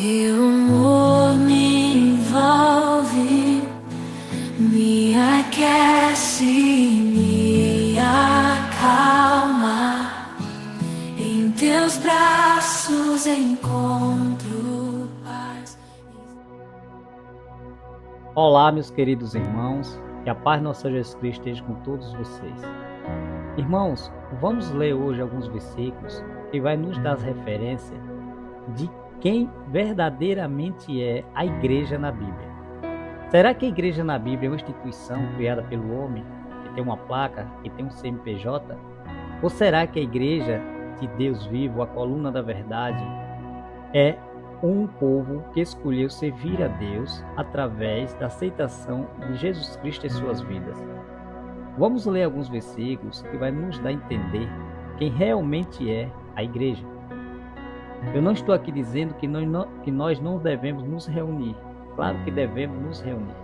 Teu amor me envolve, me aquece, me acalma. Em teus braços encontro paz. Olá, meus queridos irmãos, que a paz de nosso Senhor Jesus Cristo esteja com todos vocês. Irmãos, vamos ler hoje alguns versículos que vai nos dar as referências de quem verdadeiramente é a igreja na Bíblia. Será que a igreja na Bíblia é uma instituição criada pelo homem, que tem uma placa, que tem um CNPJ? Ou será que a igreja de Deus vivo, a coluna da verdade, é um povo que escolheu servir a Deus através da aceitação de Jesus Cristo em suas vidas? Vamos ler alguns versículos que vai nos dar a entender quem realmente é a igreja. Eu não estou aqui dizendo que nós não devemos nos reunir. Claro que devemos nos reunir.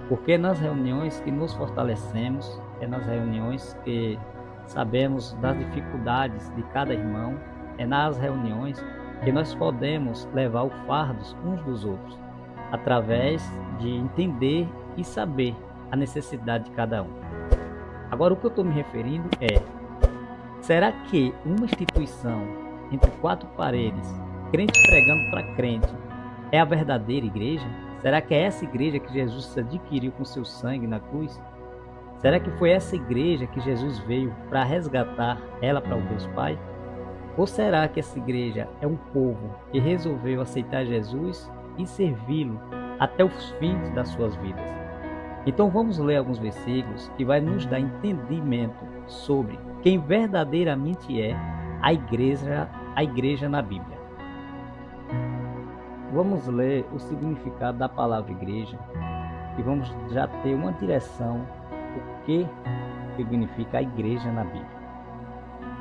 Porque é nas reuniões que nos fortalecemos, é nas reuniões que sabemos das dificuldades de cada irmão, é nas reuniões que nós podemos levar o fardo uns dos outros, através de entender e saber a necessidade de cada um. Agora, o que eu estou me referindo é: será que uma instituição entre quatro paredes, crente pregando para crente, é a verdadeira igreja? Será que é essa igreja que Jesus adquiriu com seu sangue na cruz? Será que foi essa igreja que Jesus veio para resgatar ela para o Deus Pai? Ou será que essa igreja é um povo que resolveu aceitar Jesus e servi-lo até os fins das suas vidas? Então vamos ler alguns versículos que vai nos dar entendimento sobre quem verdadeiramente é a igreja na Bíblia. Vamos ler o significado da palavra igreja e vamos já ter uma direção do que significa a igreja na Bíblia.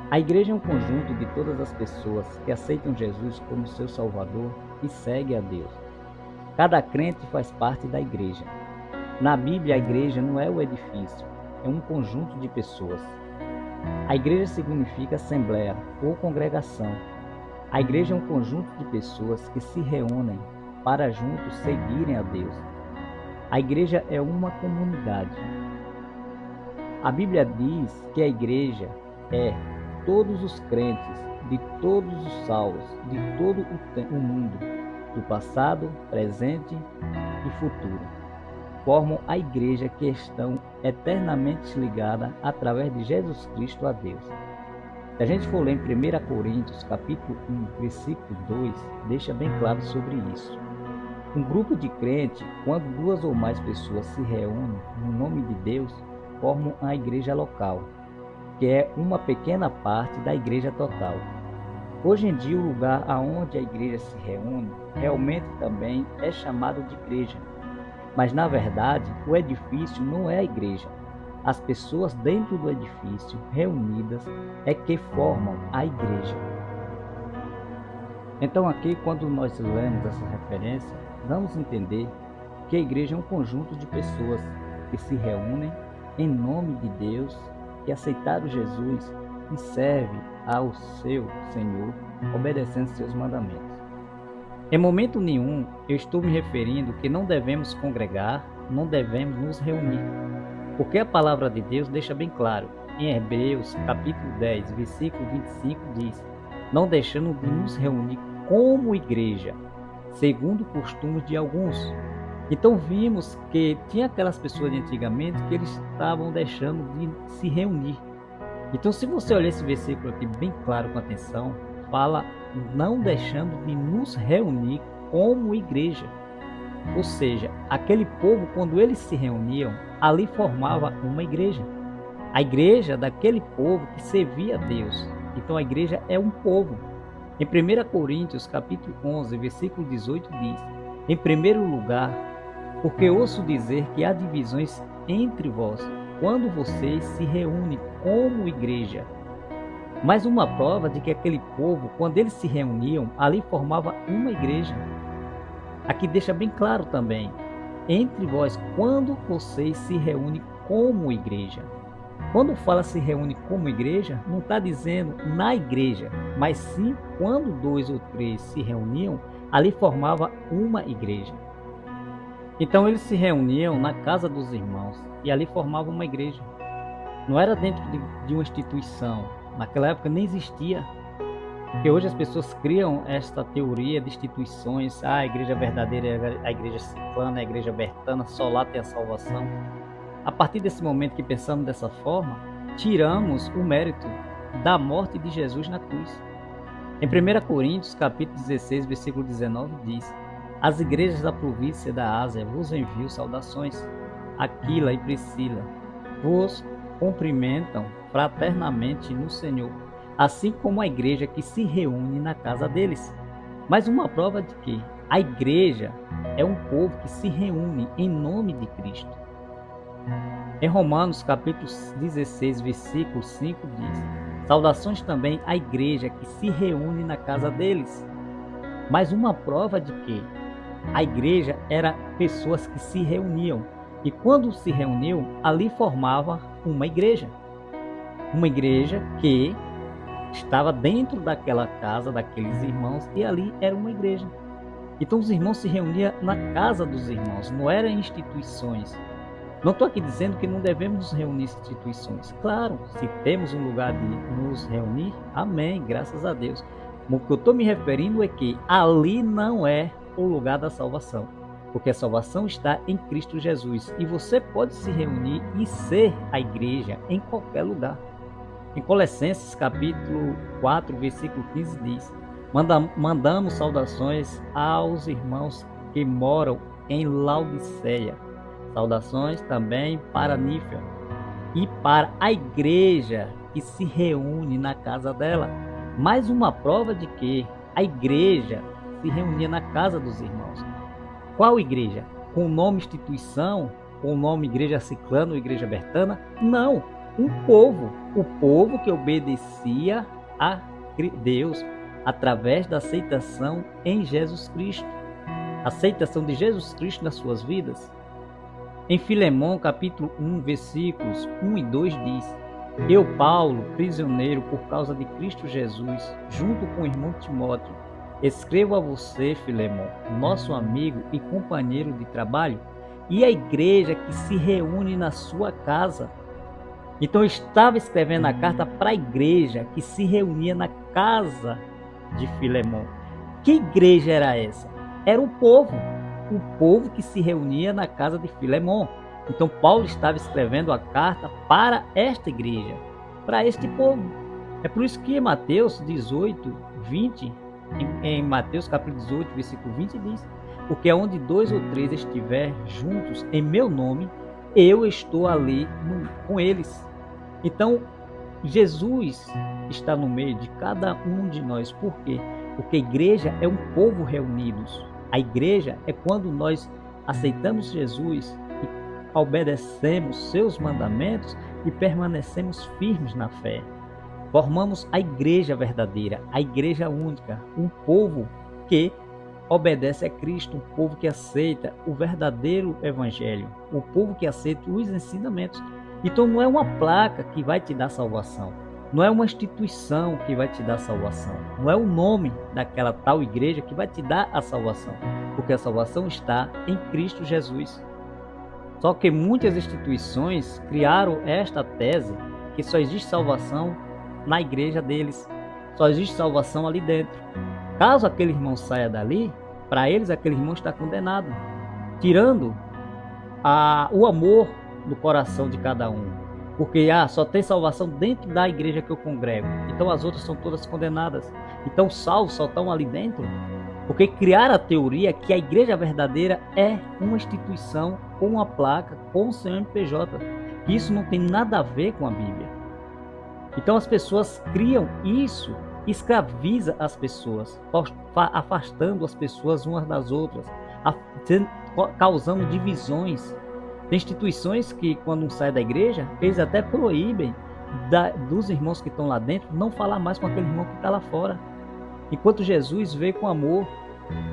A igreja é um conjunto de todas as pessoas que aceitam Jesus como seu Salvador e seguem a Deus. Cada crente faz parte da igreja. Na Bíblia, a igreja não é o edifício, é um conjunto de pessoas. A igreja significa assembleia ou congregação. A igreja é um conjunto de pessoas que se reúnem para juntos seguirem a Deus. A igreja é uma comunidade. A Bíblia diz que a igreja é todos os crentes, de todos os salvos, de todo o mundo, do passado, presente e futuro, formam a igreja que estão eternamente ligadas através de Jesus Cristo a Deus. Se a gente for ler em 1 Coríntios, capítulo 1, versículo 2, deixa bem claro sobre isso. Um grupo de crentes, quando duas ou mais pessoas se reúnem no nome de Deus, formam a igreja local, que é uma pequena parte da igreja total. Hoje em dia, o lugar aonde a igreja se reúne realmente também é chamado de igreja. Mas, na verdade, o edifício não é a igreja. As pessoas dentro do edifício, reunidas, é que formam a igreja. Então, aqui, quando nós lemos essa referência, vamos entender que a igreja é um conjunto de pessoas que se reúnem em nome de Deus, que aceitaram Jesus e servem ao seu Senhor, obedecendo seus mandamentos. Em momento nenhum eu estou me referindo que não devemos congregar, não devemos nos reunir, porque a palavra de Deus deixa bem claro, em Hebreus capítulo 10, versículo 25 diz: não deixando de nos reunir como igreja, segundo o costume de alguns. Então vimos que tinha aquelas pessoas de antigamente que eles estavam deixando de se reunir. Então, se você olhar esse versículo aqui bem claro com atenção, fala não deixando de nos reunir como igreja. Ou seja, aquele povo, quando eles se reuniam, ali formava uma igreja. A igreja daquele povo que servia a Deus. Então a igreja é um povo. Em 1 Coríntios capítulo 11, versículo 18 diz: em primeiro lugar, porque ouço dizer que há divisões entre vós, quando vocês se reúnem como igreja. Mais uma prova de que aquele povo, quando eles se reuniam, ali formava uma igreja. Aqui deixa bem claro também, entre vós, quando vocês se reúnem como igreja. Quando fala se reúne como igreja, não está dizendo na igreja, mas sim quando 2 ou 3 se reuniam, ali formava uma igreja. Então eles se reuniam na casa dos irmãos e ali formavam uma igreja. Não era dentro de uma instituição. Naquela época nem existia. Porque hoje as pessoas criam esta teoria de instituições. A igreja verdadeira é a igreja ciclana, a igreja bertana, só lá tem a salvação. A partir desse momento que pensamos dessa forma, tiramos o mérito da morte de Jesus na cruz. Em 1 Coríntios, capítulo 16, versículo 19, diz: as igrejas da província da Ásia vos envio saudações. Aquila e Priscila vos cumprimentam fraternamente no Senhor, assim como a igreja que se reúne na casa deles. Mais uma prova de que a igreja é um povo que se reúne em nome de Cristo. Em Romanos capítulo 16, versículo 5 diz: saudações também à igreja que se reúne na casa deles. Mais uma prova de que a igreja era pessoas que se reuniam. E quando se reuniam, ali formava uma igreja. Uma igreja que estava dentro daquela casa, daqueles irmãos, e ali era uma igreja. Então os irmãos se reuniam na casa dos irmãos, não eram instituições. Não estou aqui dizendo que não devemos nos reunir em instituições. Claro, se temos um lugar de nos reunir, amém, graças a Deus. O que eu estou me referindo é que ali não é o lugar da salvação, porque a salvação está em Cristo Jesus e você pode se reunir e ser a igreja em qualquer lugar. Em Colossenses capítulo 4, versículo 15 diz: mandamos saudações aos irmãos que moram em Laodiceia. Saudações também para Nífia e para a igreja que se reúne na casa dela. Mais uma prova de que a igreja se reunia na casa dos irmãos. Qual igreja? Com o nome instituição? Com o nome igreja ciclana ou igreja bertana? Não, um povo. O povo que obedecia a Deus através da aceitação em Jesus Cristo. Aceitação de Jesus Cristo nas suas vidas. Em Filemão, capítulo 1, versículos 1 e 2 diz: eu, Paulo, prisioneiro por causa de Cristo Jesus, junto com o irmão Timóteo, escrevo a você, Filemão, nosso amigo e companheiro de trabalho, e a igreja que se reúne na sua casa. Então eu estava escrevendo a carta para a igreja que se reunia na casa de Filemão. Que igreja era essa? Era o povo que se reunia na casa de Filemão. Então Paulo estava escrevendo a carta para esta igreja, para este povo. É por isso que em Mateus 18, 20, em Mateus capítulo 18, versículo 20 diz: porque onde 2 ou 3 estiver juntos em meu nome, eu estou ali com eles. Então Jesus está no meio de cada um de nós. Por quê? Porque a igreja é um povo reunidos. A igreja é quando nós aceitamos Jesus e obedecemos seus mandamentos e permanecemos firmes na fé. Formamos a igreja verdadeira, a igreja única, um povo que obedece a Cristo, um povo que aceita o verdadeiro evangelho, o povo que aceita os ensinamentos. Então não é uma placa que vai te dar salvação, não é uma instituição que vai te dar salvação, não é o nome daquela tal igreja que vai te dar a salvação, porque a salvação está em Cristo Jesus. Só que muitas instituições criaram esta tese que só existe salvação na igreja deles, só existe salvação ali dentro. Caso aquele irmão saia dali, para eles aquele irmão está condenado, tirando o amor do coração de cada um, porque só tem salvação dentro da igreja que eu congrego, então as outras são todas condenadas. Então os salvos só estão ali dentro, porque criaram a teoria que a igreja verdadeira é uma instituição com uma placa, com o seu MPJ. Isso não tem nada a ver com a Bíblia. Então as pessoas criam isso, escraviza as pessoas, afastando as pessoas umas das outras, causando divisões. Tem instituições que, quando um sai da igreja, eles até proíbem dos irmãos que estão lá dentro não falar mais com aquele irmão que está lá fora. Enquanto Jesus veio com amor,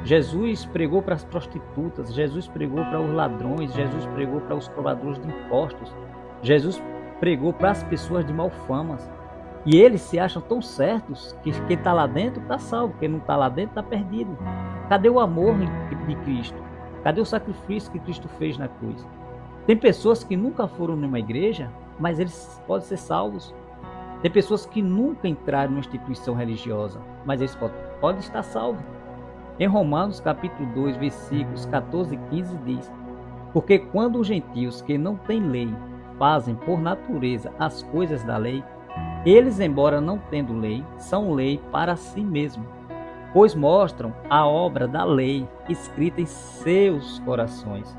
Jesus pregou para as prostitutas, Jesus pregou para os ladrões, Jesus pregou para os cobradores de impostos, Jesus pregou para as pessoas de mal fama. E eles se acham tão certos que quem está lá dentro está salvo, quem não está lá dentro está perdido. Cadê o amor de Cristo? Cadê o sacrifício que Cristo fez na cruz? Tem pessoas que nunca foram numa igreja, mas eles podem ser salvos. Tem pessoas que nunca entraram numa instituição religiosa, mas eles podem estar salvos. Em Romanos capítulo 2, versículos 14 e 15 diz: porque quando os gentios que não têm lei fazem por natureza as coisas da lei, eles, embora não tendo lei, são lei para si mesmos, pois mostram a obra da lei escrita em seus corações,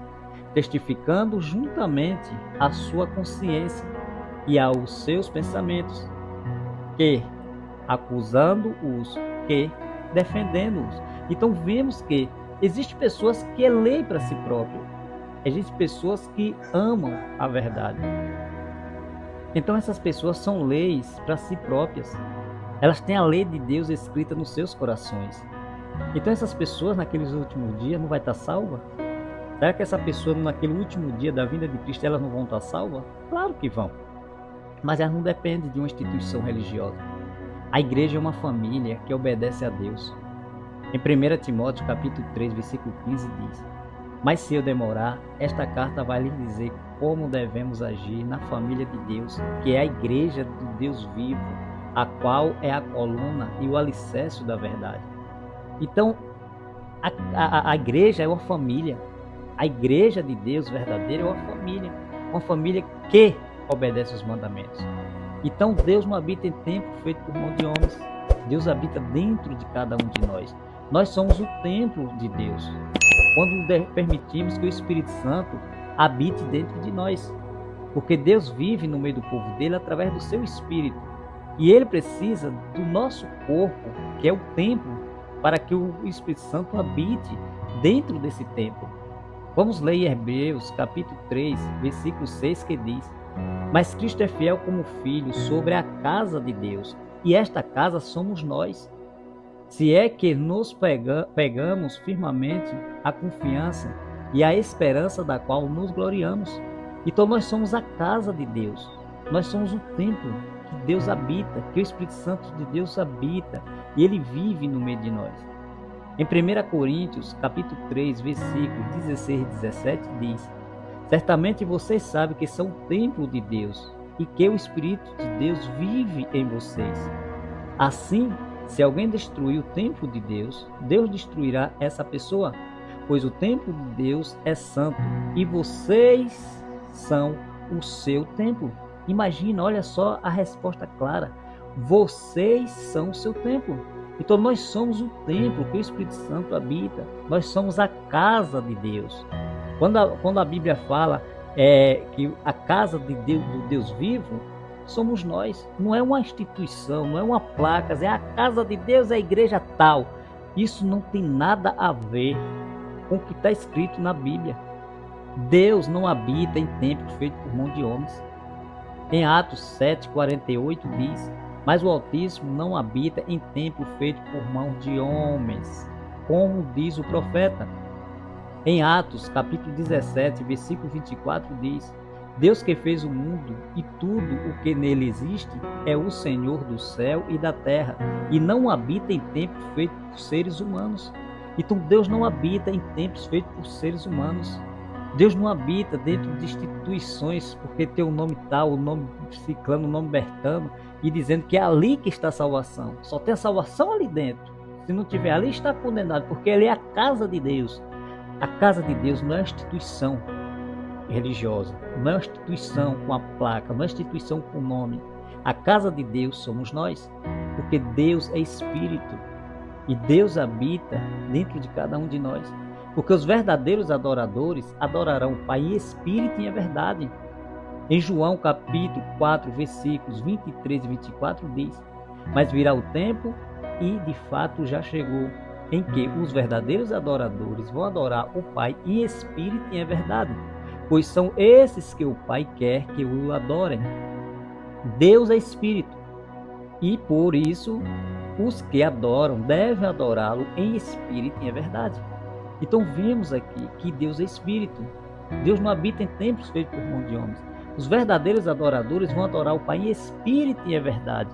testificando juntamente à sua consciência e aos seus pensamentos, que acusando-os, que defendendo-os. Então vemos que existem pessoas que é lei para si próprio, existem pessoas que amam a verdade. Então essas pessoas são leis para si próprias. Elas têm a lei de Deus escrita nos seus corações. Então essas pessoas naqueles últimos dias não vai estar salva? Será que essa pessoa naquele último dia da vinda de Cristo elas não vão estar salvas? Claro que vão. Mas elas não dependem de uma instituição religiosa. A igreja é uma família que obedece a Deus. Em 1 Timóteo capítulo 3, versículo 15 diz: mas se eu demorar, esta carta vai lhe dizer como devemos agir na família de Deus, que é a igreja do Deus vivo, a qual é a coluna e o alicerce da verdade. Então, a igreja é uma família. A igreja de Deus verdadeira é uma família que obedece os mandamentos. Então, Deus não habita em templo feito por mão de homens. Deus habita dentro de cada um de nós. Nós somos o templo de Deus. Quando permitimos que o Espírito Santo habite dentro de nós. Porque Deus vive no meio do povo dele através do seu Espírito. E ele precisa do nosso corpo, que é o templo, para que o Espírito Santo habite dentro desse templo. Vamos ler em Hebreus capítulo 3, versículo 6, que diz: mas Cristo é fiel como filho sobre a casa de Deus, e esta casa somos nós. Se é que nos pegamos firmemente a confiança e a esperança da qual nos gloriamos. Então nós somos a casa de Deus. Nós somos o templo que Deus habita, que o Espírito Santo de Deus habita, e ele vive no meio de nós. Em 1 Coríntios, capítulo 3, versículos 16 e 17 diz: certamente vocês sabem que são o templo de Deus e que o Espírito de Deus vive em vocês. Assim, se alguém destruir o templo de Deus, Deus destruirá essa pessoa, pois o templo de Deus é santo e vocês são o seu templo. Imagina, olha só a resposta clara: vocês são o seu templo. Então nós somos o templo que o Espírito Santo habita. Nós somos a casa de Deus. Quando a Bíblia fala que a casa de Deus, do Deus vivo, somos nós. Não é uma instituição, não é uma placa, é a casa de Deus, é a igreja tal. Isso não tem nada a ver com o que está escrito na Bíblia. Deus não habita em templos feitos por mão de homens. Em Atos 7:48 diz: mas o Altíssimo não habita em templo feito por mão de homens, como diz o profeta. Em Atos capítulo 17, versículo 24 diz: Deus que fez o mundo e tudo o que nele existe é o Senhor do céu e da terra, e não habita em templos feitos por seres humanos. Então Deus não habita em templos feitos por seres humanos. Deus não habita dentro de instituições porque tem o nome tal, o nome ciclano, o nome bertano, e dizendo que é ali que está a salvação. Só tem a salvação ali dentro. Se não tiver ali, está condenado, porque ali é a casa de Deus. A casa de Deus não é uma instituição religiosa, não é uma instituição com a placa, não é uma instituição com nome. A casa de Deus somos nós, porque Deus é Espírito e Deus habita dentro de cada um de nós. Porque os verdadeiros adoradores adorarão o Pai em Espírito e em verdade. Em João capítulo 4, versículos 23 e 24 diz: mas virá o tempo, e de fato já chegou, em que os verdadeiros adoradores vão adorar o Pai em Espírito e em verdade, pois são esses que o Pai quer que o adorem. Deus é Espírito, e por isso os que adoram devem adorá-lo em Espírito e em verdade. Então vimos aqui que Deus é Espírito. Deus não habita em templos feitos por mão de homens. Os verdadeiros adoradores vão adorar o Pai em Espírito e em verdade.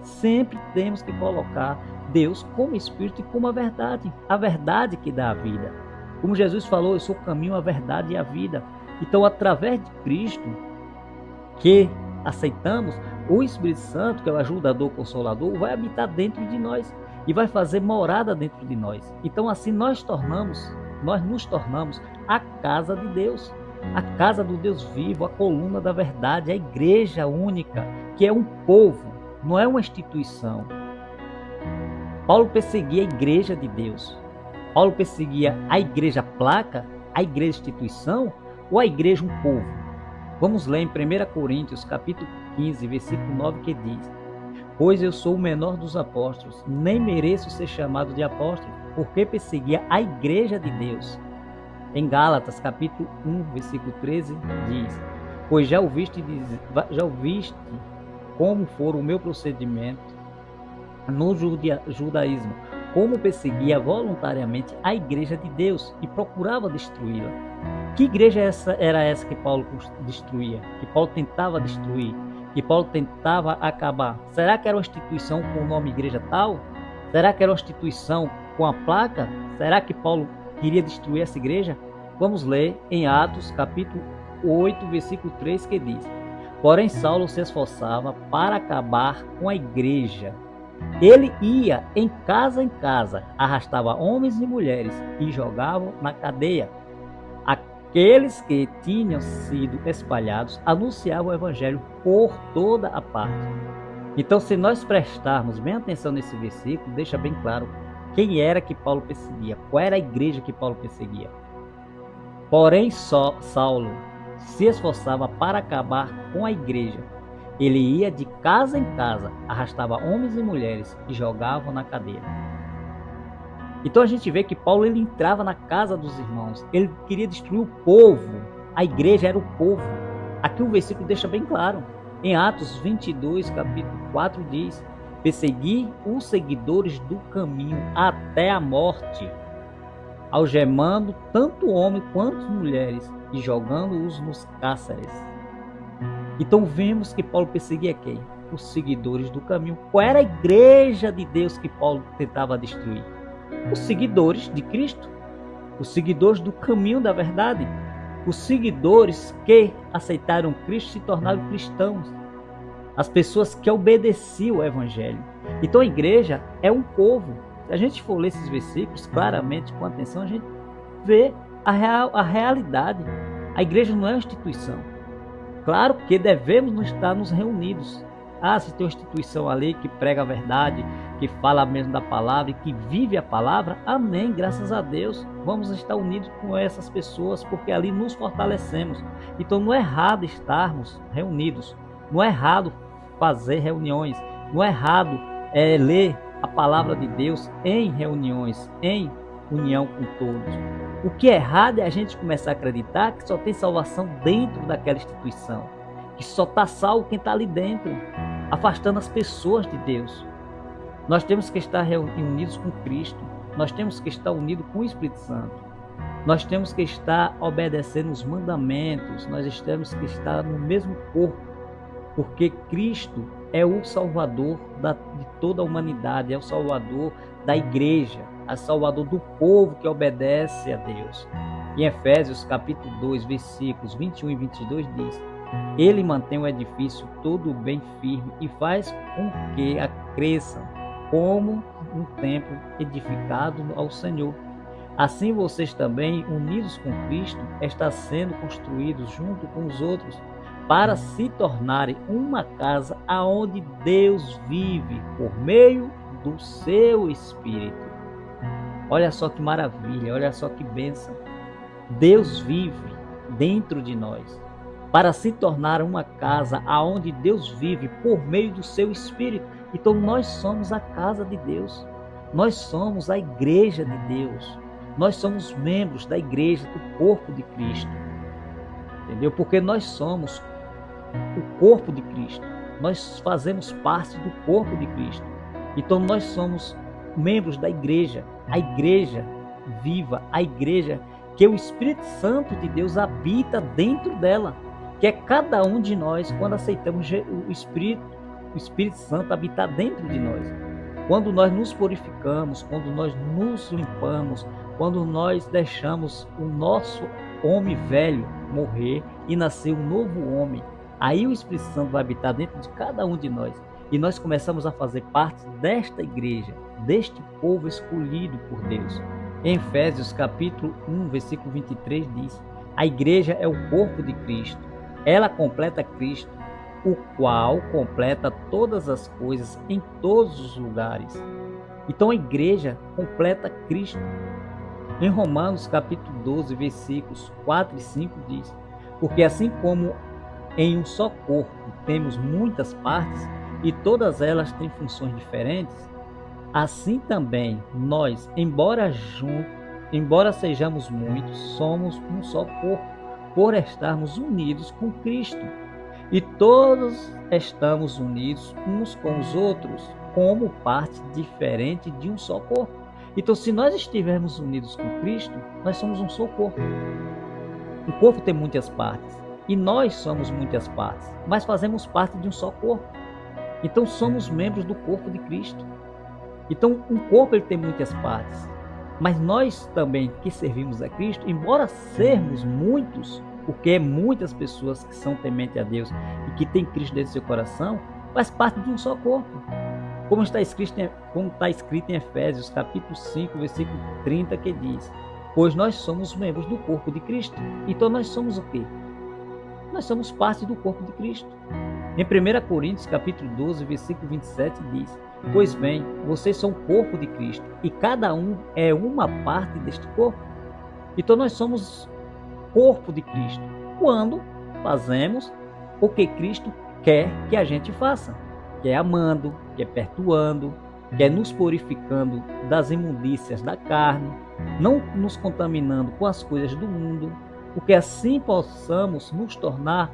Sempre temos que colocar Deus como Espírito e como a verdade que dá a vida. Como Jesus falou, eu sou o caminho, a verdade e a vida. Então, através de Cristo, que aceitamos, o Espírito Santo, que é o ajudador, consolador, vai habitar dentro de nós e vai fazer morada dentro de nós. Então, assim nós nos tornamos a casa de Deus, a casa do Deus vivo, a coluna da verdade, a igreja única, que é um povo, não é uma instituição. Paulo perseguia a igreja de Deus. Paulo perseguia a igreja placa, a igreja instituição ou a igreja um povo. Vamos ler em 1 Coríntios, capítulo 15, versículo 9, que diz: pois eu sou o menor dos apóstolos, nem mereço ser chamado de apóstolo, porque perseguia a igreja de Deus. Em Gálatas, capítulo 1, versículo 13, diz: pois já ouviste como for o meu procedimento no judaísmo, como perseguia voluntariamente a igreja de Deus e procurava destruí-la. Que igreja era essa que Paulo destruía? Que Paulo tentava destruir? Que Paulo tentava acabar? Será que era uma instituição com o nome igreja tal? Será que era uma instituição com a placa? Será que Paulo queria destruir essa igreja? Vamos ler em Atos, capítulo 8, versículo 3, que diz: porém Saulo se esforçava para acabar com a igreja. Ele ia em casa, arrastava homens e mulheres e jogavam na cadeia. Aqueles que tinham sido espalhados anunciavam o evangelho por toda a parte. Então, se nós prestarmos bem atenção nesse versículo, deixa bem claro quem era que Paulo perseguia, qual era a igreja que Paulo perseguia. Porém, Saulo se esforçava para acabar com a igreja. Ele ia de casa em casa, arrastava homens e mulheres e jogavam na cadeia. Então a gente vê que Paulo ele entrava na casa dos irmãos, ele queria destruir o povo, a igreja era o povo. Aqui o versículo deixa bem claro. Em Atos 22, capítulo 4 diz: persegui os seguidores do caminho até a morte, algemando tanto homens quanto mulheres e jogando-os nos cárceres. Então vemos que Paulo perseguia quem? Os seguidores do caminho. Qual era a igreja de Deus que Paulo tentava destruir? Os seguidores de Cristo, os seguidores do caminho da verdade, os seguidores que aceitaram Cristo se tornaram cristãos, as pessoas que obedeciam ao evangelho. Então a igreja é um povo. Se a gente for ler esses versículos claramente, com atenção, a gente vê a realidade. A igreja não é uma instituição. Claro que devemos estar nos reunidos. Se tem uma instituição ali que prega a verdade, que fala mesmo da palavra e que vive a palavra, amém, graças a Deus. Vamos estar unidos com essas pessoas, porque ali nos fortalecemos. Então não é errado estarmos reunidos, não é errado fazer reuniões, não é errado ler a palavra de Deus em reuniões, em união com todos. O que é errado é a gente começar a acreditar que só tem salvação dentro daquela instituição, que só está salvo quem está ali dentro, afastando as pessoas de Deus. Nós temos que estar unidos com Cristo, nós temos que estar unidos com o Espírito Santo, nós temos que estar obedecendo os mandamentos, nós temos que estar no mesmo corpo, porque Cristo é o Salvador de toda a humanidade, é o Salvador da igreja, é o Salvador do povo que obedece a Deus. Em Efésios capítulo 2, versículos 21 e 22 diz: ele mantém o edifício todo bem firme e faz com que cresçam como um templo edificado ao Senhor. Assim vocês também, unidos com Cristo, estão sendo construídos junto com os outros, para se tornarem uma casa aonde Deus vive por meio do seu Espírito. Olha só que maravilha, olha só que bênção. Deus vive dentro de nós, para se tornar uma casa aonde Deus vive por meio do seu Espírito. Então nós somos a casa de Deus, nós somos a igreja de Deus, nós somos membros da igreja, do corpo de Cristo, entendeu? Porque nós somos o corpo de Cristo, nós fazemos parte do corpo de Cristo. Então nós somos membros da igreja, a igreja viva, a igreja que o Espírito Santo de Deus habita dentro dela, que é cada um de nós. Quando aceitamos o Espírito o Espírito Santo habitar dentro de nós. Quando nós nos purificamos, quando nós nos limpamos, quando nós deixamos o nosso homem velho morrer e nascer um novo homem, aí o Espírito Santo vai habitar dentro de cada um de nós. E nós começamos a fazer parte desta igreja, deste povo escolhido por Deus. Em Efésios capítulo 1, versículo 23 diz: a igreja é o corpo de Cristo. Ela completa Cristo, o qual completa todas as coisas em todos os lugares. Então a igreja completa Cristo. Em Romanos capítulo 12, versículos 4 e 5 diz: porque assim como em um só corpo temos muitas partes e todas elas têm funções diferentes, assim também nós, embora sejamos muitos, somos um só corpo, por estarmos unidos com Cristo. E todos estamos unidos uns com os outros, como parte diferente de um só corpo. Então, se nós estivermos unidos com Cristo, nós somos um só corpo. O corpo tem muitas partes, e nós somos muitas partes, mas fazemos parte de um só corpo. Então, somos membros do corpo de Cristo. Então, um corpo ele tem muitas partes, mas nós também que servimos a Cristo, embora sermos muitos, porque é muitas pessoas que são tementes a Deus e que têm Cristo dentro do seu coração, faz parte de um só corpo. Como está escrito em Efésios capítulo 5, versículo 30, que diz: pois nós somos membros do corpo de Cristo. Então nós somos o quê? Nós somos parte do corpo de Cristo. Em 1 Coríntios capítulo 12, versículo 27 diz: pois bem, vocês são o corpo de Cristo e cada um é uma parte deste corpo. Então nós somos corpo de Cristo quando fazemos o que Cristo quer que a gente faça, que é amando, que é perdoando, que é nos purificando das imundícias da carne, não nos contaminando com as coisas do mundo, porque assim possamos nos tornar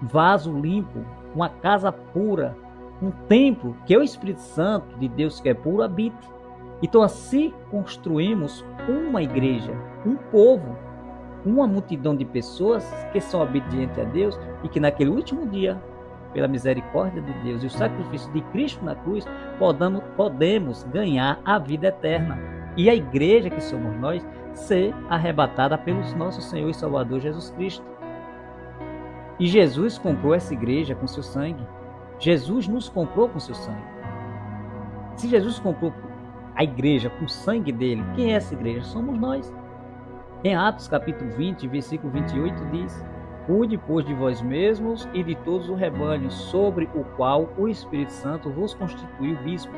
vaso limpo, uma casa pura, um templo que é o Espírito Santo de Deus que é puro habite. Então assim construímos uma igreja, um povo, uma multidão de pessoas que são obedientes a Deus e que naquele último dia, pela misericórdia de Deus e o sacrifício de Cristo na cruz, podemos ganhar a vida eterna. E a igreja que somos nós, ser arrebatada pelo nosso Senhor e Salvador Jesus Cristo. E Jesus comprou essa igreja com seu sangue. Jesus nos comprou com seu sangue. Se Jesus comprou a igreja com o sangue dele, quem é essa igreja? Somos nós. Em Atos capítulo 20, versículo 28 diz: cuide, pois, de vós mesmos e de todos o rebanho, sobre o qual o Espírito Santo vos constituiu bispo,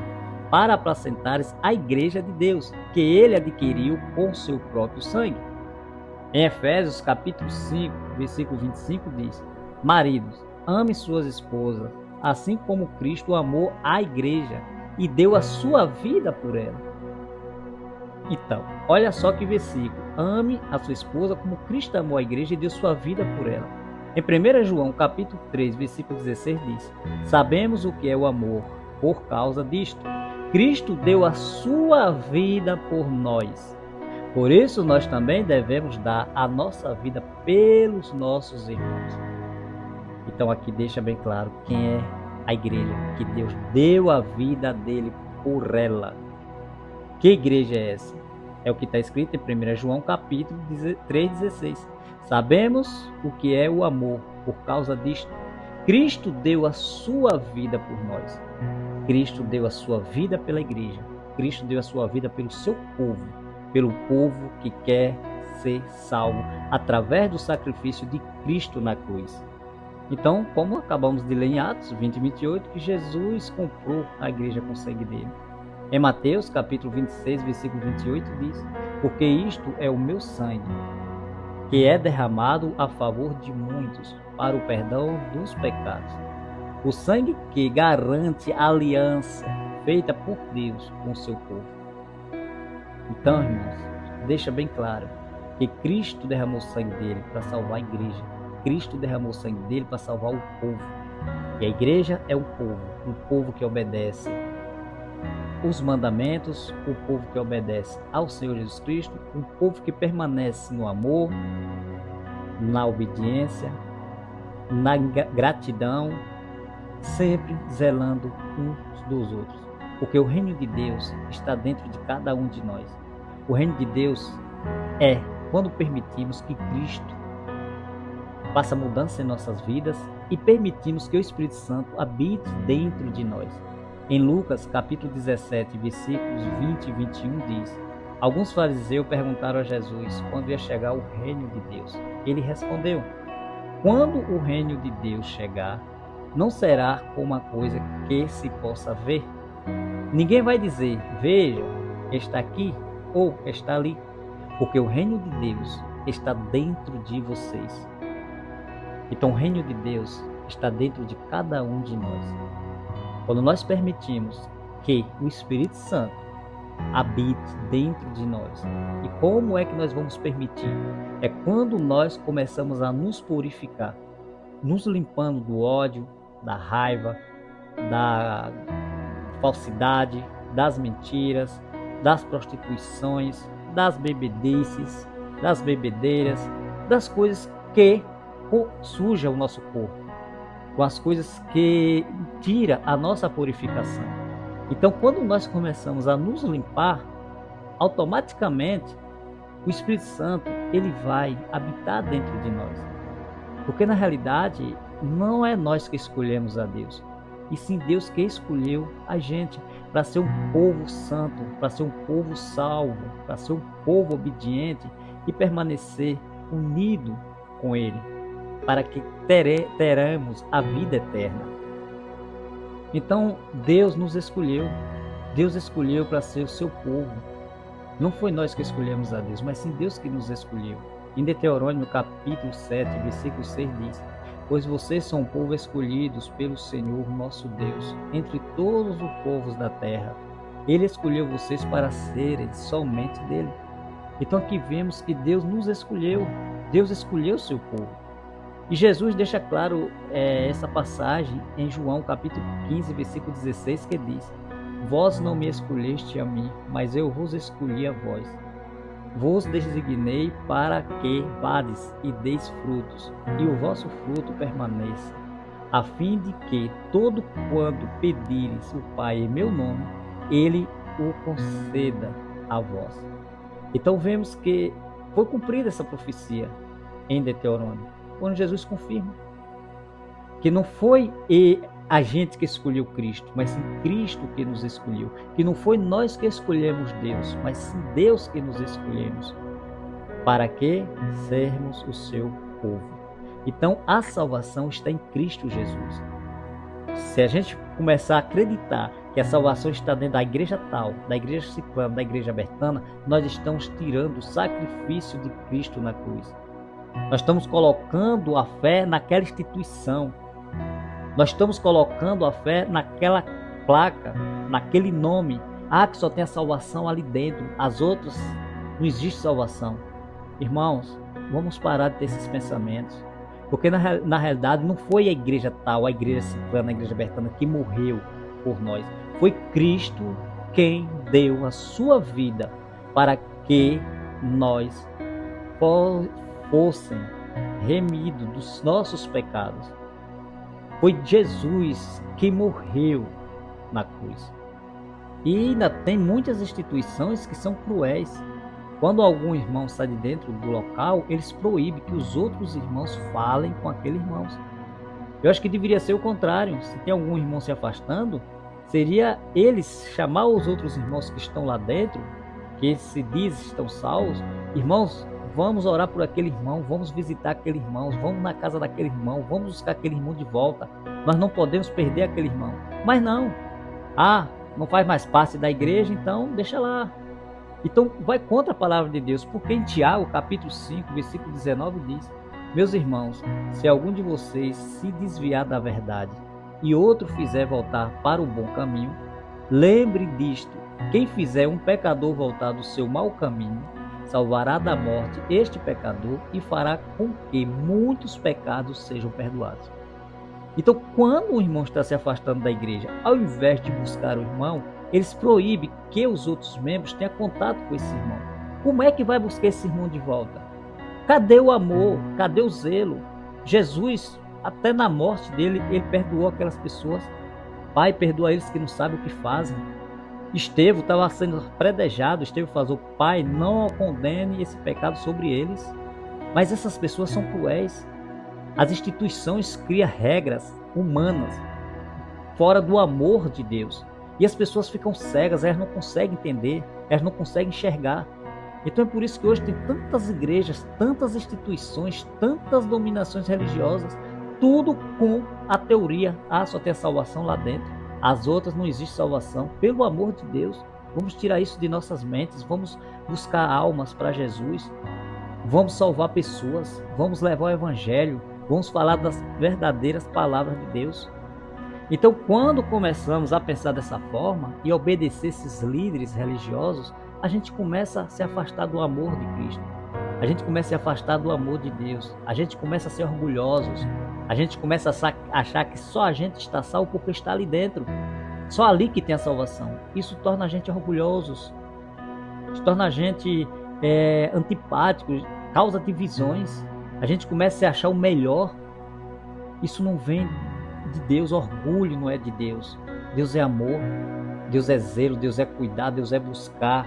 para apacentares a igreja de Deus, que ele adquiriu com seu próprio sangue. Em Efésios capítulo 5, versículo 25 diz: maridos, ame suas esposas, assim como Cristo amou a igreja e deu a sua vida por ela. Então, olha só que versículo: ame a sua esposa como Cristo amou a igreja e deu sua vida por ela. Em 1 João capítulo 3, versículo 16 diz: sabemos o que é o amor, por causa disto, Cristo deu a sua vida por nós. Por isso nós também devemos dar a nossa vida pelos nossos irmãos. Então aqui deixa bem claro quem é a igreja, que Deus deu a vida dele por ela. Que igreja é essa? É o que está escrito em 1 João capítulo 3,16. Sabemos o que é o amor, por causa disto, Cristo deu a sua vida por nós. Cristo deu a sua vida pela igreja. Cristo deu a sua vida pelo seu povo, pelo povo que quer ser salvo através do sacrifício de Cristo na cruz. Então, como acabamos de ler em Atos 20 e 28, que Jesus comprou a igreja com o sangue dele. Em Mateus capítulo 26, versículo 28 diz: porque isto é o meu sangue, que é derramado a favor de muitos para o perdão dos pecados. O sangue que garante a aliança feita por Deus com o seu povo. Então, irmãos, deixa bem claro que Cristo derramou o sangue dele para salvar a igreja. Cristo derramou o sangue dele para salvar o povo. E a igreja é um povo que obedece os mandamentos, o povo que obedece ao Senhor Jesus Cristo, um povo que permanece no amor, na obediência, na gratidão, sempre zelando uns dos outros, porque o reino de Deus está dentro de cada um de nós. O reino de Deus é quando permitimos que Cristo faça mudança em nossas vidas e permitimos que o Espírito Santo habite dentro de nós. Em Lucas, capítulo 17, versículos 20 e 21 diz: alguns fariseus perguntaram a Jesus quando ia chegar o reino de Deus. Ele respondeu: quando o reino de Deus chegar, não será como uma coisa que se possa ver. Ninguém vai dizer: veja, está aqui ou está ali, porque o reino de Deus está dentro de vocês. Então o reino de Deus está dentro de cada um de nós. Quando nós permitimos que o Espírito Santo habite dentro de nós. E como é que nós vamos permitir? É quando nós começamos a nos purificar, nos limpando do ódio, da raiva, da falsidade, das mentiras, das prostituições, das bebedices, das bebedeiras, das coisas que sujam o nosso corpo, com as coisas que tira a nossa purificação. Então, quando nós começamos a nos limpar, automaticamente o Espírito Santo ele vai habitar dentro de nós. Porque na realidade não é nós que escolhemos a Deus, e sim Deus que escolheu a gente para ser um povo santo, para ser um povo salvo, para ser um povo obediente e permanecer unido com Ele, para que teremos a vida eterna. Então Deus nos escolheu, Deus escolheu para ser o seu povo. Não foi nós que escolhemos a Deus, mas sim Deus que nos escolheu. Em Deuteronômio capítulo 7, versículo 6 diz: pois vocês são um povo escolhidos pelo Senhor nosso Deus, entre todos os povos da terra. Ele escolheu vocês para serem somente dele. Então aqui vemos que Deus nos escolheu, Deus escolheu o seu povo. E Jesus deixa claro essa passagem em João capítulo 15, versículo 16, que diz: vós não me escolheste a mim, mas eu vos escolhi a vós. Vos designei para que vades e deis frutos, e o vosso fruto permaneça, a fim de que todo quanto pedires o Pai em meu nome, Ele o conceda a vós. Então vemos que foi cumprida essa profecia em Deuteronômio, quando Jesus confirma que não foi a gente que escolheu Cristo, mas sim Cristo que nos escolheu. Que não foi nós que escolhemos Deus, mas sim Deus que nos escolhemos. Para que sermos o seu povo. Então a salvação está em Cristo Jesus. Se a gente começar a acreditar que a salvação está dentro da igreja tal, da igreja ciclana, da igreja bertana, nós estamos tirando o sacrifício de Cristo na cruz. Nós estamos colocando a fé naquela instituição. Nós estamos colocando a fé naquela placa, naquele nome. Ah, que só tem a salvação ali dentro. As outras não existe salvação. Irmãos, vamos parar de ter esses pensamentos. Porque na realidade não foi a igreja tal, a igreja ciclana, a igreja bertana que morreu por nós. Foi Cristo quem deu a sua vida para que nós fossem remidos dos nossos pecados. Foi Jesus que morreu na cruz. E ainda tem muitas instituições que são cruéis. Quando algum irmão sai de dentro do local, eles proíbem que os outros irmãos falem com aqueles irmãos. Eu acho que deveria ser o contrário. Se tem algum irmão se afastando, seria eles chamar os outros irmãos que estão lá dentro, que se diz estão salvos. Irmãos, vamos orar por aquele irmão, vamos visitar aquele irmão, vamos na casa daquele irmão, vamos buscar aquele irmão de volta. Nós não podemos perder aquele irmão. Mas não. Não faz mais parte da igreja, então deixa lá. Então vai contra a palavra de Deus, porque em Tiago, capítulo 5, versículo 19 diz: meus irmãos, se algum de vocês se desviar da verdade e outro fizer voltar para o bom caminho, lembre disto: quem fizer um pecador voltar do seu mau caminho, salvará da morte este pecador e fará com que muitos pecados sejam perdoados. Então, quando o irmão está se afastando da igreja, ao invés de buscar o irmão, eles proíbem que os outros membros tenham contato com esse irmão. Como é que vai buscar esse irmão de volta? Cadê o amor? Cadê o zelo? Jesus Até na morte dele, ele perdoou aquelas pessoas. Pai, perdoa eles que não sabem o que fazem. Estevão estava sendo predejado. Estevão falou: Pai, não condene esse pecado sobre eles. Mas essas pessoas são cruéis. As instituições criam regras humanas fora do amor de Deus. E as pessoas ficam cegas, elas não conseguem entender, elas não conseguem enxergar. Então é por isso que hoje tem tantas igrejas, tantas instituições, tantas dominações religiosas, tudo com a teoria: só tem a salvação lá dentro, as outras não existe salvação. Pelo amor de Deus, vamos tirar isso de nossas mentes, vamos buscar almas para Jesus, vamos salvar pessoas, vamos levar o evangelho, vamos falar das verdadeiras palavras de Deus. Então, quando começamos a pensar dessa forma e obedecer esses líderes religiosos, a gente começa a se afastar do amor de Cristo. A gente começa a se afastar do amor de Deus. A gente começa a ser orgulhosos. A gente começa a achar que só a gente está salvo porque está ali dentro. Só ali que tem a salvação. Isso torna a gente orgulhosos. Isso torna a gente antipático, causa divisões. A gente começa a se achar o melhor. Isso não vem de Deus. Orgulho não é de Deus. Deus é amor, Deus é zelo, Deus é cuidar, Deus é buscar,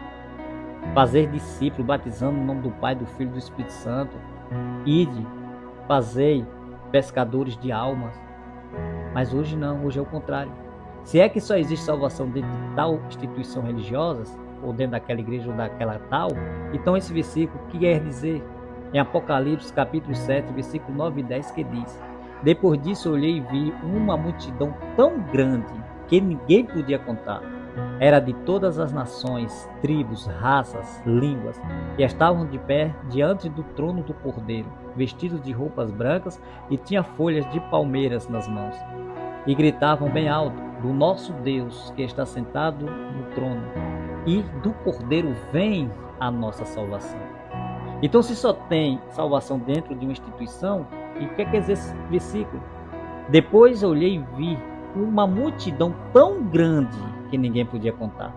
fazer discípulo, batizando no nome do Pai, do Filho e do Espírito Santo. Ide, fazei pescadores de almas. Mas hoje não, hoje é o contrário. Se é que só existe salvação dentro de tal instituição religiosa, ou dentro daquela igreja ou daquela tal, então esse versículo que quer dizer em Apocalipse capítulo 7, versículo 9 e 10, que diz: Depois disso olhei e vi uma multidão tão grande que ninguém podia contar. Era de todas as nações, tribos, raças, línguas, e estavam de pé diante do trono do Cordeiro, vestidos de roupas brancas e tinha folhas de palmeiras nas mãos. E gritavam bem alto: do nosso Deus que está sentado no trono, e do Cordeiro vem a nossa salvação. Então, se só tem salvação dentro de uma instituição, e o que é esse versículo? Depois olhei e vi uma multidão tão grande que ninguém podia contar.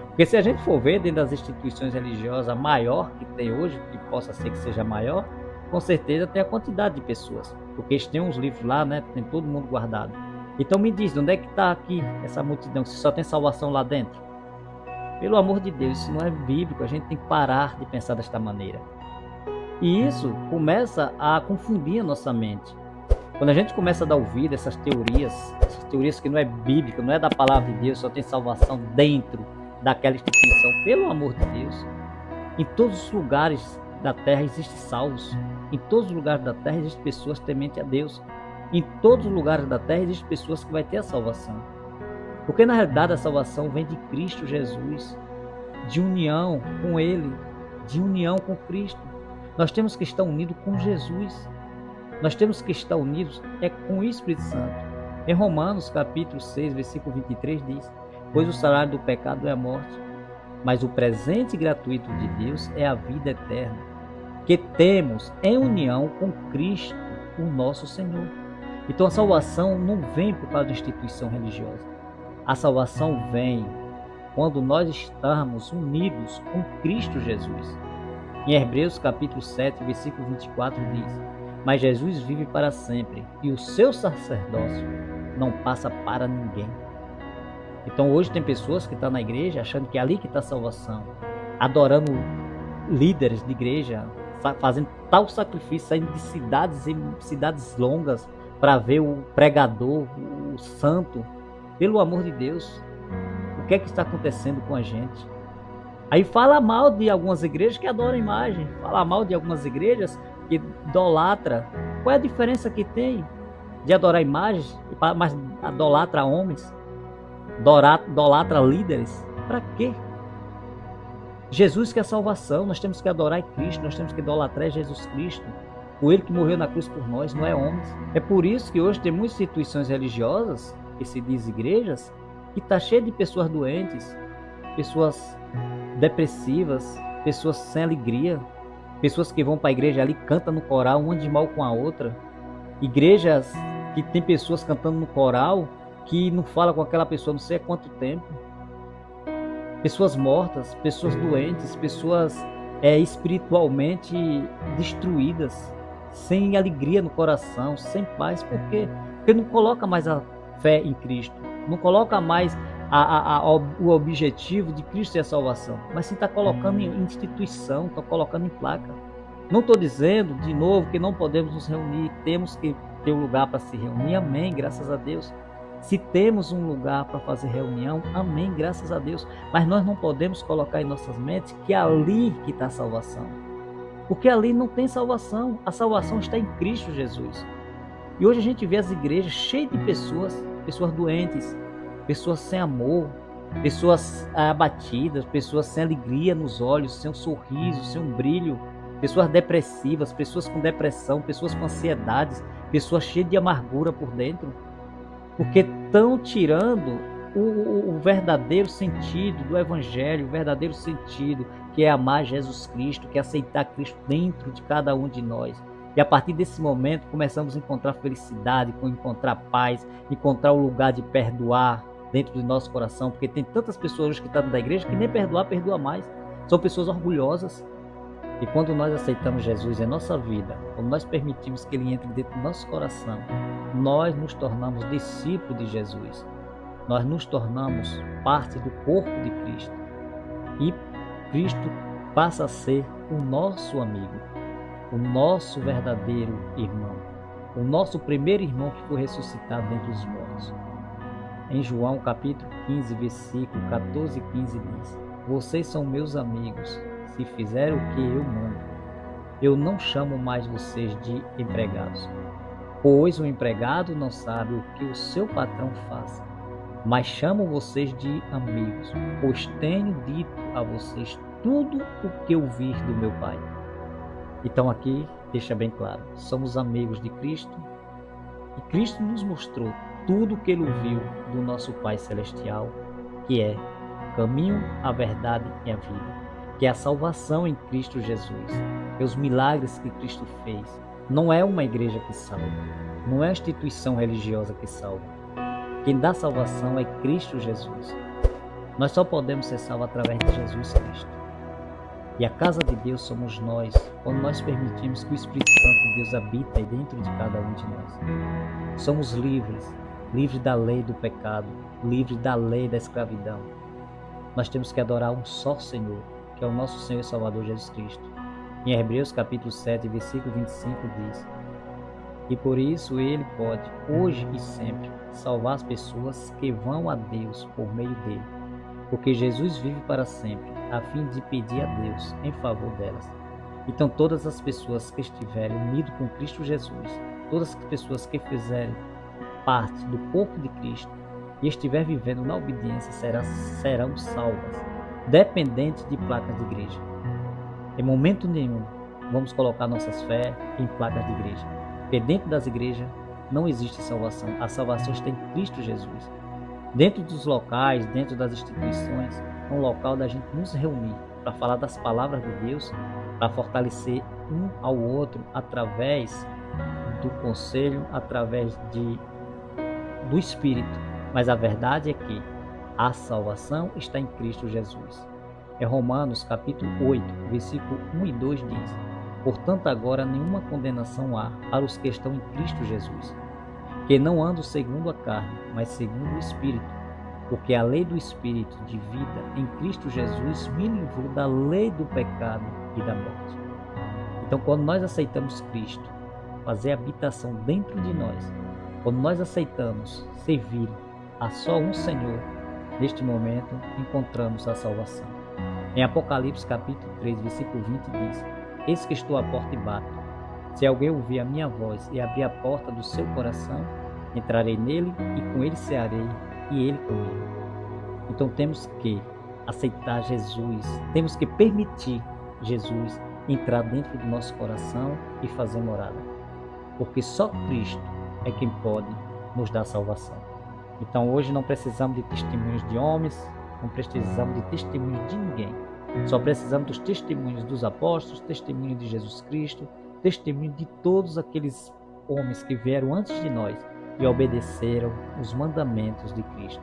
Porque se a gente for ver dentro das instituições religiosas, a maior que tem hoje, que possa ser que seja maior, com certeza tem a quantidade de pessoas. Porque eles têm uns livros lá, né? Tem todo mundo guardado. Então me diz, onde é que está aqui essa multidão, se só tem salvação lá dentro? Pelo amor de Deus, isso não é bíblico, a gente tem que parar de pensar desta maneira. E isso começa a confundir a nossa mente. Quando a gente começa a dar ouvido a essas teorias que não é bíblica, não é da palavra de Deus, só tem salvação dentro daquela instituição, pelo amor de Deus, em todos os lugares da terra existem salvos, em todos os lugares da terra existem pessoas tementes a Deus, em todos os lugares da terra existem pessoas que vão ter a salvação. Porque na realidade a salvação vem de Cristo Jesus, de união com Ele, de união com Cristo. Nós temos que estar unidos com Jesus. Nós temos que estar unidos com o Espírito Santo. Em Romanos capítulo 6, versículo 23 diz: Pois o salário do pecado é a morte, mas o presente gratuito de Deus é a vida eterna, que temos em união com Cristo, o nosso Senhor. Então a salvação não vem por causa da instituição religiosa. A salvação vem quando nós estamos unidos com Cristo Jesus. Em Hebreus capítulo 7, versículo 24 diz: Mas Jesus vive para sempre, e o seu sacerdócio não passa para ninguém. Então hoje tem pessoas que estão na igreja achando que é ali que está a salvação, adorando líderes de igreja, fazendo tal sacrifício, saindo de cidades em cidades longas para ver o pregador, o santo. Pelo amor de Deus, o que é que está acontecendo com a gente? Aí fala mal de algumas igrejas que adoram idolatra, fala mal de algumas igrejas que idolatra. Qual é a diferença que tem de adorar imagens, mas idolatra homens, idolatra líderes? Para quê? Jesus que é a salvação, nós temos que adorar Cristo, nós temos que idolatrar Jesus Cristo, o Ele que morreu na cruz por nós, não é homens. É por isso que hoje tem muitas instituições religiosas, que se diz igrejas, que está cheio de pessoas doentes, pessoas depressivas, pessoas sem alegria, pessoas que vão para a igreja ali, cantam no coral, uma de mal com a outra. Igrejas que tem pessoas cantando no coral que não fala com aquela pessoa não sei há quanto tempo. Pessoas mortas, pessoas doentes, pessoas espiritualmente destruídas, sem alegria no coração, sem paz. Por quê? Porque não coloca mais a fé em Cristo, não coloca mais o objetivo de Cristo ser a salvação, mas sim está colocando em instituição, está colocando em placa. Não estou dizendo, de novo, que não podemos nos reunir, temos que ter um lugar para se reunir, amém, graças a Deus. Se temos um lugar para fazer reunião, amém, graças a Deus. Mas nós não podemos colocar em nossas mentes que é ali que está a salvação. Porque ali não tem salvação, a salvação está em Cristo Jesus. E hoje a gente vê as igrejas cheias de pessoas doentes, pessoas sem amor, pessoas abatidas, pessoas sem alegria nos olhos, sem um sorriso, sem um brilho, pessoas depressivas, pessoas com depressão, pessoas com ansiedades, pessoas cheias de amargura por dentro, porque estão tirando o verdadeiro sentido do Evangelho, o verdadeiro sentido que é amar Jesus Cristo, que é aceitar Cristo dentro de cada um de nós. E a partir desse momento começamos a encontrar felicidade, encontrar paz, encontrar o lugar de perdoar dentro do nosso coração, porque tem tantas pessoas hoje que estão da igreja que nem perdoa mais. São pessoas orgulhosas. E quando nós aceitamos Jesus em nossa vida, quando nós permitimos que Ele entre dentro do nosso coração, nós nos tornamos discípulos de Jesus. Nós nos tornamos parte do corpo de Cristo. E Cristo passa a ser o nosso amigo, o nosso verdadeiro irmão, o nosso primeiro irmão que foi ressuscitado dentre os mortos. Em João capítulo 15, versículo 14 e 15 diz: vocês são meus amigos, se fizerem o que eu mando. Eu não chamo mais vocês de empregados, pois o empregado não sabe o que o seu patrão faz. Mas chamo vocês de amigos, pois tenho dito a vocês tudo o que eu vi do meu Pai. Então aqui deixa bem claro, somos amigos de Cristo e Cristo nos mostrou tudo o que Ele ouviu do nosso Pai Celestial, que é o caminho, a verdade e a vida, que é a salvação em Cristo Jesus, que é os milagres que Cristo fez. Não é uma igreja que salva, não é a instituição religiosa que salva. Quem dá salvação é Cristo Jesus. Nós só podemos ser salvos através de Jesus Cristo. E a casa de Deus somos nós, quando nós permitimos que o Espírito Santo de Deus habite dentro de cada um de nós. Somos livres da lei do pecado, livres da lei da escravidão. Nós temos que adorar um só Senhor, que é o nosso Senhor e Salvador Jesus Cristo. Em Hebreus capítulo 7, versículo 25 diz: e por isso Ele pode, hoje e sempre, salvar as pessoas que vão a Deus por meio dele, porque Jesus vive para sempre, a fim de pedir a Deus em favor delas. Então todas as pessoas que estiverem unidas com Cristo Jesus, todas as pessoas que fizerem parte do corpo de Cristo e estiverem vivendo na obediência serão salvas, dependente de placas de igreja. Em momento nenhum vamos colocar nossas fé em placas de igreja, porque dentro das igrejas não existe salvação. A salvação está em Cristo Jesus. Dentro dos locais, dentro das instituições, é um local da gente nos reunir para falar das palavras de Deus, para fortalecer um ao outro através do conselho, através do Espírito. Mas a verdade é que a salvação está em Cristo Jesus. Em Romanos capítulo 8, versículo 1 e 2 diz: portanto agora nenhuma condenação há para os que estão em Cristo Jesus, que não andam segundo a carne, mas segundo o Espírito, porque a lei do Espírito de vida em Cristo Jesus me livrou da lei do pecado e da morte. Então quando nós aceitamos Cristo fazer habitação dentro de nós, quando nós aceitamos servir a só um Senhor, neste momento encontramos a salvação. Em Apocalipse capítulo 3, versículo 20 diz: eis que estou à porta e bato. Se alguém ouvir a minha voz e abrir a porta do seu coração, entrarei nele e com ele cearei e ele comigo. Então temos que aceitar Jesus, temos que permitir Jesus entrar dentro do nosso coração e fazer morada, porque só Cristo é quem pode nos dar salvação. Então hoje não precisamos de testemunhos de homens, não precisamos de testemunhos de ninguém. Só precisamos dos testemunhos dos apóstolos, testemunho de Jesus Cristo, testemunho de todos aqueles homens que vieram antes de nós e obedeceram os mandamentos de Cristo.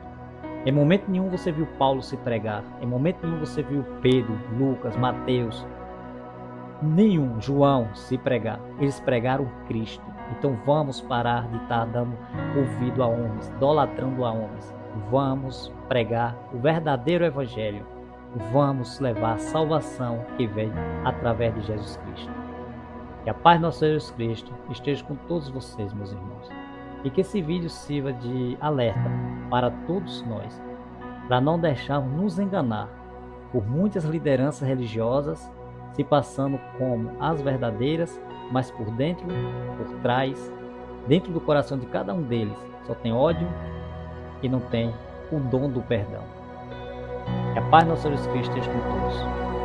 Em momento nenhum você viu Paulo se pregar, em momento nenhum você viu Pedro, Lucas, Mateus nenhum, João, se pregar. Eles pregaram Cristo. Então vamos parar de estar dando ouvido a homens, idolatrando a homens. Vamos pregar o verdadeiro evangelho. Vamos levar a salvação que vem através de Jesus Cristo. Que a paz do nosso Jesus Cristo esteja com todos vocês, meus irmãos. E que esse vídeo sirva de alerta para todos nós, para não deixarmos nos enganar por muitas lideranças religiosas se passando como as verdadeiras, mas por dentro, por trás, dentro do coração de cada um deles, só tem ódio e não tem o dom do perdão. Que a paz do nosso Jesus Cristo esteja com todos.